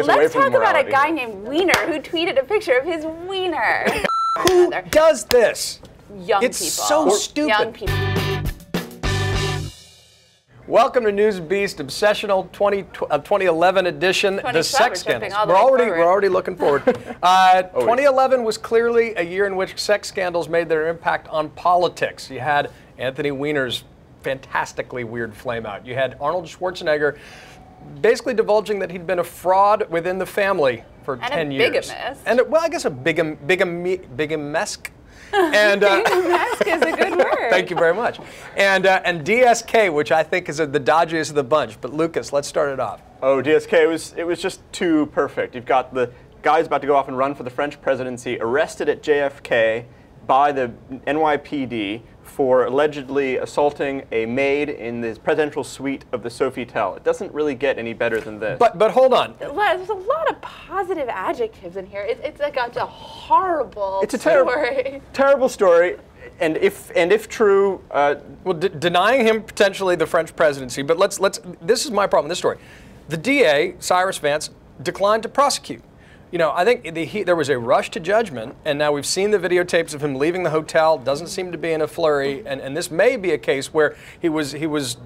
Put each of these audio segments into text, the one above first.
us away Let's from talk about a morality. guy named Weiner who tweeted a picture of his wiener. Who does this? Young It's people. so stupid. Young people. Welcome to NewsBeast Obsessional 2011 edition, the sex scandals. We're already looking forward. 2011 was clearly a year in which sex scandals made their impact on politics. You had Anthony Weiner's fantastically weird flameout. You had Arnold Schwarzenegger basically divulging that he'd been a fraud within the family for 10 years. Bigamist. And well, I guess a bigamesque. And Bigamesque is a good word. Thank you very much. And DSK, which I think is the dodgiest of the bunch. But Lucas, let's start it off. Oh, DSK, it was just too perfect. You've got the guys about to go off and run for the French presidency, arrested at JFK by the NYPD for allegedly assaulting a maid in the presidential suite of the Sofitel. It doesn't really get any better than this. But hold on. There's a lot of positive adjectives in here. It's like a horrible It's a story. terrible story. And if true, Well, denying him potentially the French presidency. But this is my problem with this story. The DA, Cyrus Vance, declined to prosecute. You know, I think there was a rush to judgment, and now we've seen the videotapes of him leaving the hotel. Doesn't seem to be in a flurry, and this may be a case where he was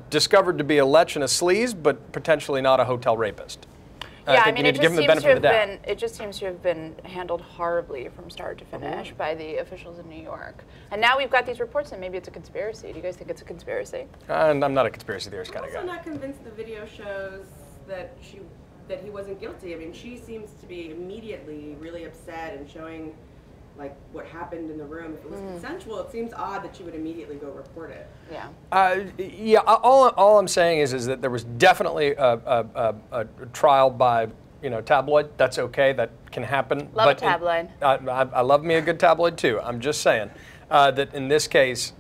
discovered to be a lech and a sleaze, but potentially not a hotel rapist. Yeah, I mean, it just seems to have been handled horribly from start to finish by the officials in New York. And now we've got these reports that maybe it's a conspiracy. Do you guys think it's a conspiracy? And I'm not a conspiracy theorist kind of guy. I'm also not convinced the video shows that he wasn't guilty. I mean, she seems to be immediately really upset and showing like what happened in the room. If it was consensual, it seems odd that she would immediately go report it. Yeah. Yeah. All I'm saying is that there was definitely a trial by tabloid. That's okay. That can happen. Love a tabloid. I love me a good tabloid too. I'm just saying that in this case,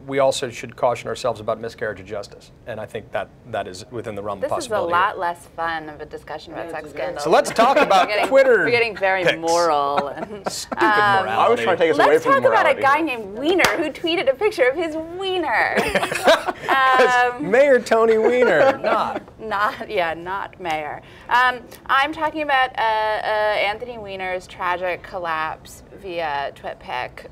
we also should caution ourselves about miscarriage of justice, and I think that is within the realm of possibility. This is a lot less fun of a discussion about sex scandals. So let's talk about Twitter. We're getting very pics. moral. Stupid morality. I was trying to take us away Let's from talk about morality. a guy named Weiner who tweeted a picture of his wiener. Mayor Tony Weiner, not Mayor. I'm talking about Anthony Weiner's tragic collapse via TwitPic.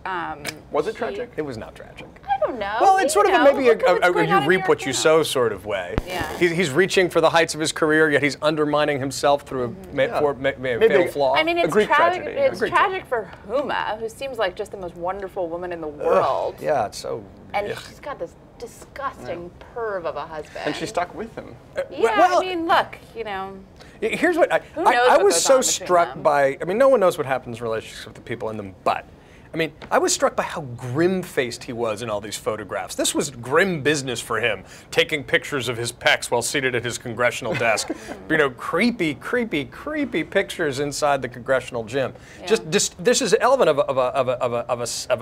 Was it tragic? It was not tragic. I don't know. Well, it's sort of maybe Look at what's a going you on in reap your what you account. sow sort of way. Yeah. He's reaching for the heights of his career, yet he's undermining himself through a fatal flaw. I mean, A it's Greek tragic. tragedy. It's A Greek tragic for Huma, who seems like just the most wonderful woman in the world. Yeah, it's so. And ugh. she's got this disgusting perv of a husband. And she stuck with him. Yeah, well, I mean, look, Here's what Who knows I what was goes so on between struck them? by. I mean, no one knows what happens in relationships with the people in them, but. I mean, I was struck by how grim-faced he was in all these photographs. This was grim business for him, taking pictures of his pecs while seated at his congressional desk. Creepy pictures inside the congressional gym. Yeah. Just this is an element of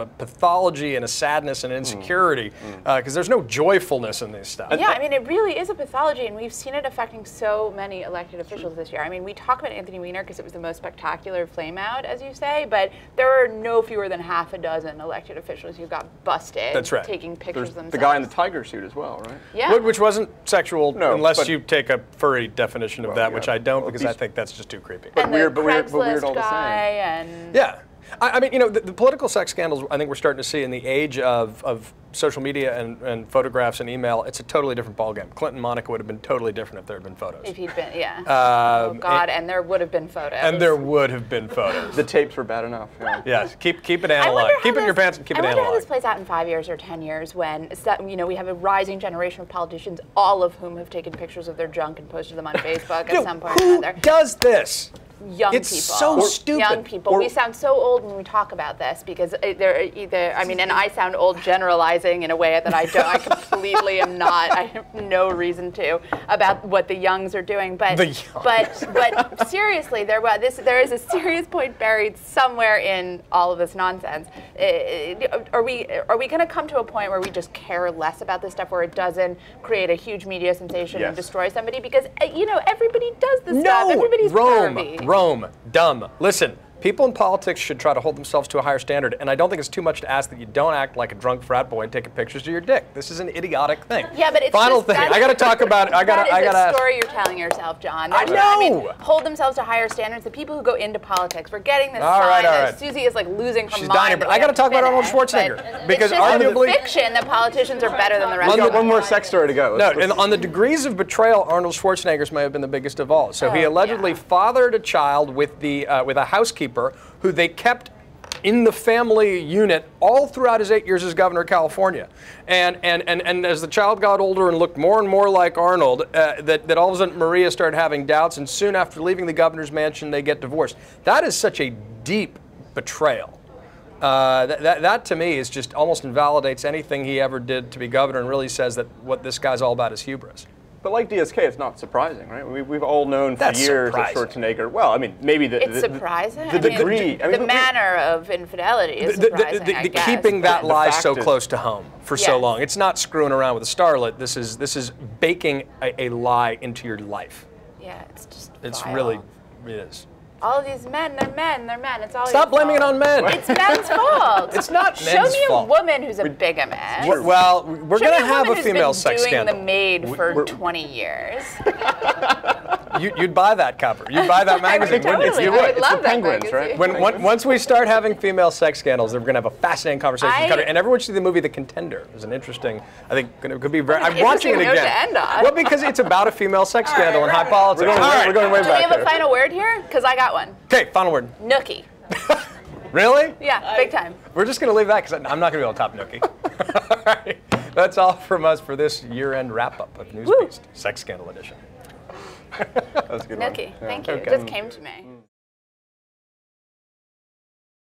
a pathology and a sadness and insecurity, because there's no joyfulness in this stuff. Yeah, I mean, it really is a pathology, and we've seen it affecting so many elected officials this year. I mean, we talk about Anthony Weiner because it was the most spectacular flameout, as you say, but there are no fewer than half a dozen elected officials who got busted. That's right. Taking pictures There's themselves. the guy in the tiger suit as well, right? Yeah. Which wasn't sexual, No, unless but- you take a furry definition of that, yeah. which I don't, Well, because I think that's just too creepy. And weird, the but weird Craigslist all the same. guy and Yeah. I mean, the political sex scandals, I think we're starting to see in the age of social media and photographs and email, it's a totally different ballgame. Clinton Monica would have been totally different if there had been photos. if he'd been, yeah. Oh God, and there would have been photos. And there would have been photos. The tapes were bad enough. Yeah. Yes, keep it analog. Keep it in your pants and keep it I wonder how analog. this plays out in 5 years or 10 years when we have a rising generation of politicians, all of whom have taken pictures of their junk and posted them on Facebook at some point or Who another. does this? Young It's people. so stupid. Young people. We sound so old when we talk about this because they're either. I mean, and I sound old generalizing in a way that I don't. I completely am not. I have no reason to about what the youngs are doing. But but seriously, there is a serious point buried somewhere in all of this nonsense. Are we going to come to a point where we just care less about this stuff, where it doesn't create a huge media sensation and destroy somebody? Because everybody does this stuff. Everybody's pervy. Rome, dumb. Listen, People in politics should try to hold themselves to a higher standard, and I don't think it's too much to ask that you don't act like a drunk frat boy and taking pictures of your dick. This is an idiotic thing. Yeah, but it's final thing. I got to talk about. I got a story you're telling yourself, John. I know. I mean, hold themselves to higher standards. The people who go into politics, we're getting this sign that Susie is like losing her She's mind. dying. I got to talk about Arnold Schwarzenegger because it's just arguably fiction that politicians are better than the rest. We've got one more sex story to go. No, and on the degrees of betrayal, Arnold Schwarzenegger's may have been the biggest of all. So he allegedly fathered a child with a housekeeper who they kept in the family unit all throughout his 8 years as governor of California. And as the child got older and looked more and more like Arnold, that all of a sudden Maria started having doubts, and soon after leaving the governor's mansion, they get divorced. That is such a deep betrayal. That to me is just almost invalidates anything he ever did to be governor, and really says that what this guy's all about is hubris. But like DSK, it's not surprising, right? We've all known for years that Schwarzenegger. Well, I mean, maybe it's surprising. The degree, the manner of infidelity is surprising. I guess. Keeping that lie so close to home for so long. It's not screwing around with a starlet. This is baking a lie into your life. Yeah, it's just. It's vile. really, it is. All of these men, they're men, they're men. It's all Stop blaming it on men. It's men's fault. It's not men's fault. Show me a woman who's a bigamist. Well, we're going to have a female sex scandal. Show me a woman who's been doing the maid for 20 years. You'd buy that cover. You'd buy that magazine, wouldn't you? You would. I would love that Penguins, magazine. right? Once we start having female sex scandals, we're going to have a fascinating conversation. And everyone should see the movie The Contender. It's an interesting, I think it could be very, I'm watching it again. To end on. Well, because it's about a female sex scandal in high politics. We're going way back. Do we have a final word here? Because I got one. Okay, final word. Nookie. Really? Yeah, big time. We're just going to leave that because I'm not going to be able to top Nookie. All right. That's all from us for this year-end wrap-up of NewsBeast, Sex Scandal Edition. That was a good one. Nookie, thank you. It just came to me.